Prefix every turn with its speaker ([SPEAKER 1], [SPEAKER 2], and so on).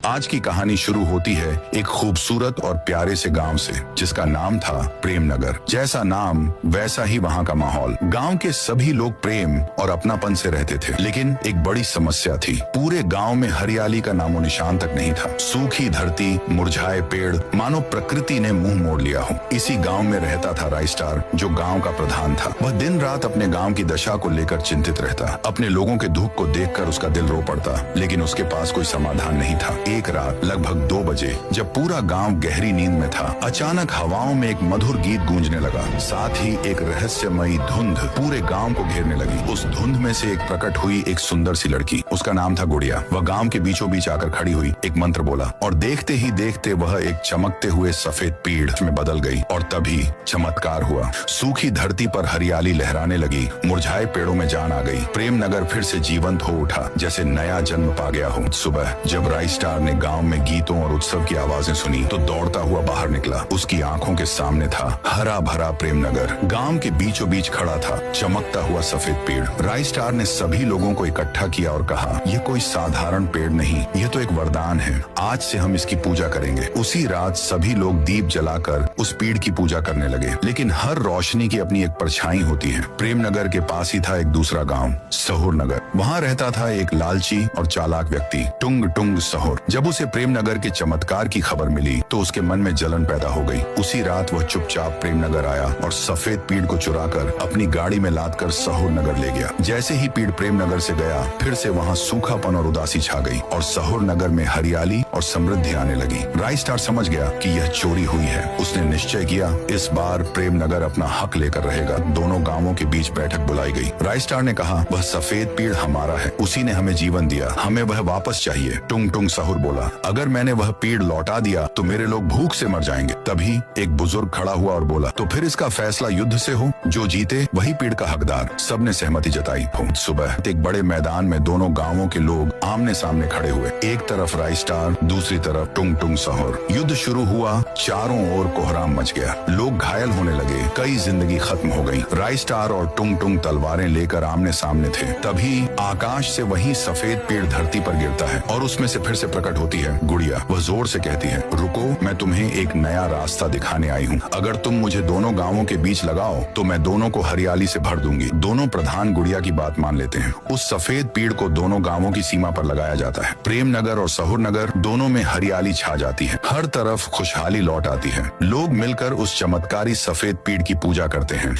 [SPEAKER 1] आज की कहानी शुरू होती है एक खूबसूरत और प्यारे से गांव से, जिसका नाम था प्रेमनगर। जैसा नाम वैसा ही वहां का माहौल। गांव के सभी लोग प्रेम और अपनापन से रहते थे, लेकिन एक बड़ी समस्या थी। पूरे गांव में हरियाली का नामो निशान तक नहीं था। सूखी धरती, मुरझाए पेड़, मानो प्रकृति ने मुंह मोड़ लिया हो। इसी गांव में रहता था राइस्टार, जो गांव का प्रधान था। वह दिन रात अपने गांव की दशा को लेकर चिंतित रहता। अपने लोगों के दुख को देखकर उसका दिल रो पड़ता, लेकिन उसके पास कोई समाधान नहीं था। एक रात लगभग 2 बजे, जब पूरा गांव गहरी नींद में था, अचानक हवाओं में एक मधुर गीत गूंजने लगा। साथ ही एक रहस्यमयी धुंध पूरे गांव को घेरने लगी। उस धुंध में से एक प्रकट हुई एक सुंदर सी लड़की। उसका नाम था गुड़िया। वह गांव के बीचों बीच आकर खड़ी हुई, एक मंत्र बोला और देखते ही देखते वह एक चमकते हुए सफेद पेड़ में बदल गई। और तभी चमत्कार हुआ। सूखी धरती पर हरियाली लहराने लगी, मुरझाए पेड़ों में जान आ गई। प्रेमनगर फिर से जीवंत हो उठा, जैसे नया जन्म पा गया हो। सुबह जब राइस्टार ने गांव में गीतों और उत्सव की आवाजें सुनी, तो दौड़ता हुआ बाहर निकला। उसकी आंखों के सामने था हरा भरा प्रेमनगर। गांव के बीचों बीच खड़ा था चमकता हुआ सफेद पेड़। राइस्टार ने सभी लोगों को इकट्ठा किया और कहा, यह कोई साधारण पेड़ नहीं, यह तो एक वरदान है। आज से हम इसकी पूजा करेंगे। उसी रात सभी लोग दीप जलाकर उस पेड़ की पूजा करने लगे। लेकिन हर रोशनी की अपनी एक परछाई होती है। प्रेमनगर के पास ही था एक दूसरा गांव, सहुर नगर। वहाँ रहता था एक लालची और चालाक व्यक्ति, टुंग टुंग सहुर। जब उसे प्रेमनगर के चमत्कार की खबर मिली, तो उसके मन में जलन पैदा हो गई। उसी रात वह चुपचाप प्रेमनगर आया और सफेद पीड़ को चुराकर अपनी गाड़ी में लादकर सहुर नगर ले गया। जैसे ही पीड़ प्रेमनगर से गया, फिर से वहाँ सूखापन और उदासी छा गई और सहुर नगर में हरियाली और समृद्धि आने लगी। राइस्टार समझ गया कि यह चोरी हुई है। उसने निश्चय किया, इस बार प्रेमनगर अपना हक लेकर रहेगा। दोनों गांवों के बीच बैठक बुलाई गई। राइस्टार ने कहा, वह सफेद पेड़ हमारा है, उसी ने हमें जीवन दिया, हमें वह वापस चाहिए। टुंग टुंग सहुर बोला, अगर मैंने वह पेड़ लौटा दिया तो मेरे लोग भूख से मर जाएंगे। तभी एक बुजुर्ग खड़ा हुआ और बोला, तो फिर इसका फैसला युद्ध से हो, जो जीते वही पेड़ का हकदार। सबने सहमति जताई। सुबह एक बड़े मैदान में दोनों गांवों के लोग आमने सामने खड़े हुए। एक तरफ राइस्टार, दूसरी तरफ टुंग टुंग सहुर। युद्ध शुरू हुआ। चारों ओर कोहराम मच गया। लोग घायल होने लगे, कई जिंदगी खत्म हो गई। राइस्टार और टुंग टुंग तलवारें लेकर आमने सामने थे। तभी आकाश से वही सफेद पेड़ धरती पर गिरता है और उसमें से फिर से प्रकट होती है गुड़िया। वह जोर से कहती है, रुको, मैं तुम्हें एक नया रास्ता दिखाने आई हूँ। अगर तुम मुझे दोनों गांवों के बीच लगाओ तो मैं दोनों को हरियाली से भर दूंगी। दोनों प्रधान गुड़िया की बात मान लेते हैं। उस सफेद पेड़ को दोनों गांवों की सीमा पर लगाया जाता है। प्रेमनगर और सहुर नगर दोनों में हरियाली छा जाती है। हर तरफ खुशहाली लौट आती है। लोग मिलकर उस चमत्कारी सफेद पेड़ की पूजा करते हैं।